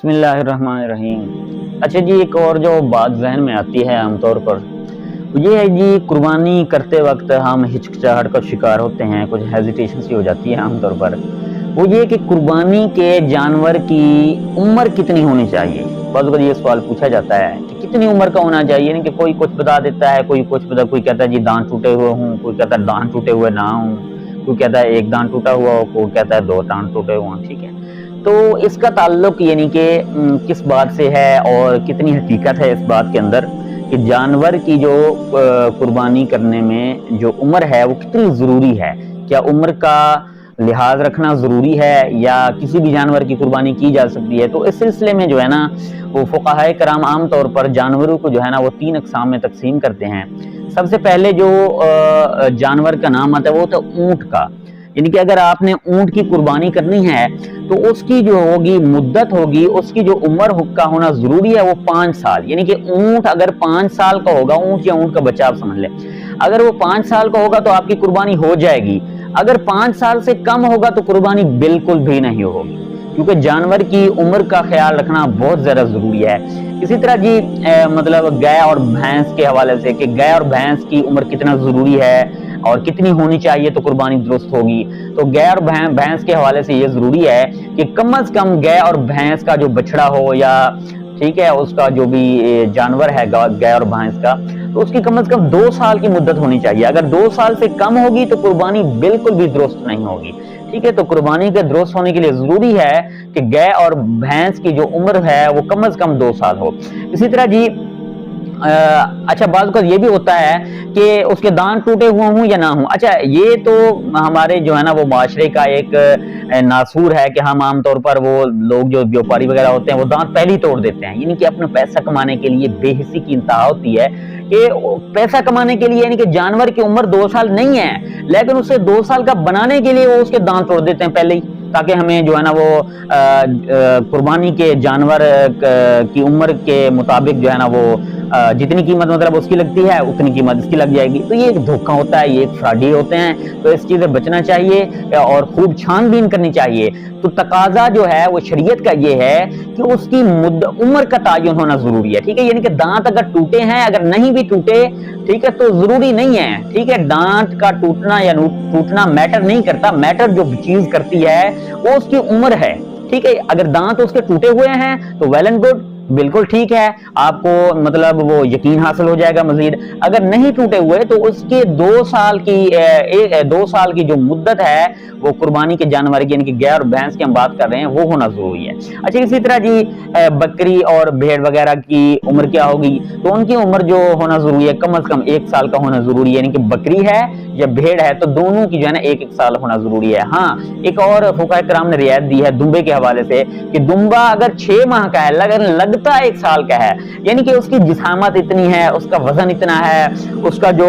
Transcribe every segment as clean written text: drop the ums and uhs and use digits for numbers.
بسم اللہ الرحمن الرحیم۔ اچھا جی، ایک اور جو بات ذہن میں آتی ہے عام طور پر یہ ہے جی، قربانی کرتے وقت ہم ہچکچاہٹ کا شکار ہوتے ہیں، کچھ ہیزیٹیشن سی ہو جاتی ہے عام طور پر۔ وہ یہ کہ قربانی کے جانور کی عمر کتنی ہونی چاہیے۔ بعض اوقات یہ سوال پوچھا جاتا ہے کہ کتنی عمر کا ہونا چاہیے، یعنی کہ کوئی کچھ بتا دیتا ہے، کوئی کچھ بتا، کوئی کہتا ہے جی دانت ٹوٹے ہوئے ہوں، کوئی کہتا ہے دانت ٹوٹے ہوئے نہ ہوں، کوئی کہتا ہے ایک دانت ٹوٹا ہوا ہو، کوئی کہتا ہے 2 دانت ٹوٹے ہوئے ہوں۔ ٹھیک ہے، تو اس کا تعلق یعنی کہ کس بات سے ہے اور کتنی حقیقت ہے اس بات کے اندر کہ جانور کی جو قربانی کرنے میں جو عمر ہے وہ کتنی ضروری ہے۔ کیا عمر کا لحاظ رکھنا ضروری ہے یا کسی بھی جانور کی قربانی کی جا سکتی ہے؟ تو اس سلسلے میں جو ہے نا وہ فقہائے کرام عام طور پر جانوروں کو جو ہے نا وہ 3 اقسام میں تقسیم کرتے ہیں۔ سب سے پہلے جو جانور کا نام آتا ہے وہ ہوتا ہے اونٹ کا، یعنی کہ اگر آپ نے اونٹ کی قربانی کرنی ہے تو اس کی جو ہوگی مدت ہوگی، اس کی جو عمر کا ہونا ضروری ہے وہ 5 سال، یعنی کہ اونٹ اگر 5 سال کا ہوگا، اونٹ یا اونٹ کا بچہ آپ سمجھ لیں، اگر وہ 5 سال کا ہوگا تو آپ کی قربانی ہو جائے گی۔ اگر 5 سال سے کم ہوگا تو قربانی بالکل بھی نہیں ہوگی، کیونکہ جانور کی عمر کا خیال رکھنا بہت زیادہ ضروری ہے۔ اسی طرح جی مطلب گائے اور بھینس کے حوالے سے کہ گائے اور بھینس کی عمر کتنا ضروری ہے اور کتنی ہونی چاہیے تو قربانی درست ہوگی، تو گائے اور بھینس کے حوالے سے یہ ضروری ہے کہ کم از کم گائے اور بھینس کا جو بچڑا ہو یا ٹھیک ہے اس کا جو بھی جانور ہے گائے اور بھینس کا، تو اس کی کم از کم 2 سال کی مدت ہونی چاہیے۔ اگر 2 سال سے کم ہوگی تو قربانی بالکل بھی درست نہیں ہوگی۔ ٹھیک ہے، تو قربانی کے درست ہونے کے لیے ضروری ہے کہ گائے اور بھینس کی جو عمر ہے وہ کم از کم 2 سال ہو۔ اسی طرح جی اچھا بعض اوقات یہ بھی ہوتا ہے کہ اس کے دانت ٹوٹے ہوئے ہوں یا نہ ہوں۔ اچھا یہ تو ہمارے جو ہے نا وہ معاشرے کا ایک ناصور ہے کہ ہم عام طور پر وہ لوگ جو بیوپاری وغیرہ ہوتے ہیں وہ دانت پہلے ہی توڑ دیتے ہیں، یعنی کہ اپنا پیسہ کمانے کے لیے بے حسی کی انتہا ہوتی ہے کہ پیسہ کمانے کے لیے، یعنی کہ جانور کی عمر 2 سال نہیں ہے لیکن اسے 2 سال کا بنانے کے لیے وہ اس کے دانت توڑ دیتے ہیں پہلے ہی، تاکہ ہمیں جو ہے نا وہ قربانی کے جانور کی عمر کے مطابق جو ہے نا وہ جتنی قیمت مطلب اس کی لگتی ہے اتنی قیمت اس کی لگ جائے گی۔ تو یہ ایک دھوکہ ہوتا ہے، یہ ایک فراڈی ہوتے ہیں، تو اس چیز سے بچنا چاہیے اور خوب چھان بین کرنی چاہیے۔ تو تقاضا جو ہے وہ شریعت کا یہ ہے کہ اس کی عمر کا تعین ہونا ضروری ہے۔ ٹھیک ہے، یعنی کہ دانت اگر ٹوٹے ہیں، اگر نہیں بھی ٹوٹے ٹھیک ہے تو ضروری نہیں ہے۔ ٹھیک ہے، دانت کا ٹوٹنا یا ٹوٹنا میٹر نہیں کرتا، میٹر جو چیز کرتی ہے وہ اس کی عمر ہے۔ ٹھیک ہے، اگر دانت اس کے ٹوٹے ہوئے ہیں تو ویل اینڈ گڈ، بالکل ٹھیک ہے، آپ کو مطلب وہ یقین حاصل ہو جائے گا مزید۔ اگر نہیں ٹوٹے ہوئے تو اس کے 2 سال کی جو مدت ہے وہ قربانی کے جانور کی، یعنی کہ گائے اور بھینس کی ہم بات کر رہے ہیں، وہ ہونا ضروری ہے۔ اچھا اسی طرح جی بکری اور بھیڑ وغیرہ کی عمر کیا ہوگی؟ تو ان کی عمر جو ہونا ضروری ہے کم از کم 1 سال کا ہونا ضروری ہے، یعنی کہ بکری ہے یا بھیڑ ہے تو دونوں کی جو ہے نا 1 سال ہونا ضروری ہے۔ ہاں ایک اور فقہاء کرام نے رعایت دی ہے دمبے کے حوالے سے کہ دمبا اگر 6 ماہ کا ہے لگتا 1 سال کا ہے، یعنی کہ اس کی جسامت اتنی ہے، اس کا وزن اتنا ہے، اس کا جو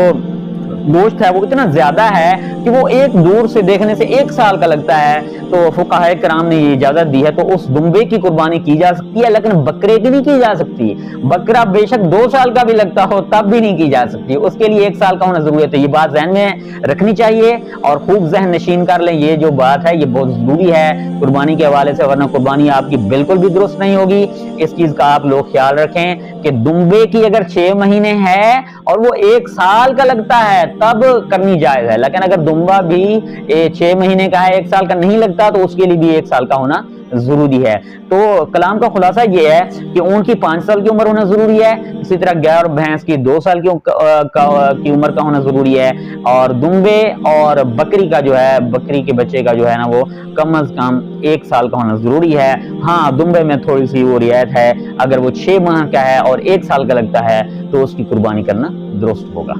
گوشت ہے وہ اتنا زیادہ ہے کہ وہ ایک دور سے دیکھنے سے 1 سال کا لگتا ہے، تو فقہاء کرام نے یہ اجازت دی ہے تو اس دمبے کی قربانی کی جا سکتی ہے، لیکن بکرے کی نہیں کی جا سکتی۔ بکرا بے شک 2 سال کا بھی لگتا ہو تب بھی نہیں کی جا سکتی، اس کے لیے 1 سال کا ہونا ضروری ہے۔ تو یہ بات ذہن میں رکھنی چاہیے اور خوب ذہن نشین کر لیں، یہ جو بات ہے یہ بہت ضروری ہے قربانی کے حوالے سے، ورنہ قربانی آپ کی بالکل بھی درست نہیں ہوگی۔ اس چیز کا آپ لوگ خیال رکھیں کہ دمبے کی اگر 6 مہینے ہے اور وہ 1 سال کا لگتا ہے تب کرنی جائز ہے، لیکن اگر دمبا بھی 6 مہینے کا ہے 1 سال کا نہیں لگتا تو اس کے لیے بھی 1 سال کا ہونا ضروری ہے۔ تو کلام کا خلاصہ یہ ہے کہ اونٹ کی 5 سال کی عمر ہونا ضروری ہے، اسی طرح گائے اور بھینس کی 2 سال کی عمر کا ہونا ضروری ہے، اور دمبے اور بکری کا جو ہے بکری کے بچے کا جو ہے نا وہ کم از کم 1 سال کا ہونا ضروری ہے۔ ہاں دمبے میں تھوڑی سی وہ رعایت ہے، اگر وہ 6 ماہ کا ہے اور 1 سال کا لگتا ہے تو اس کی قربانی کرنا درست ہوگا۔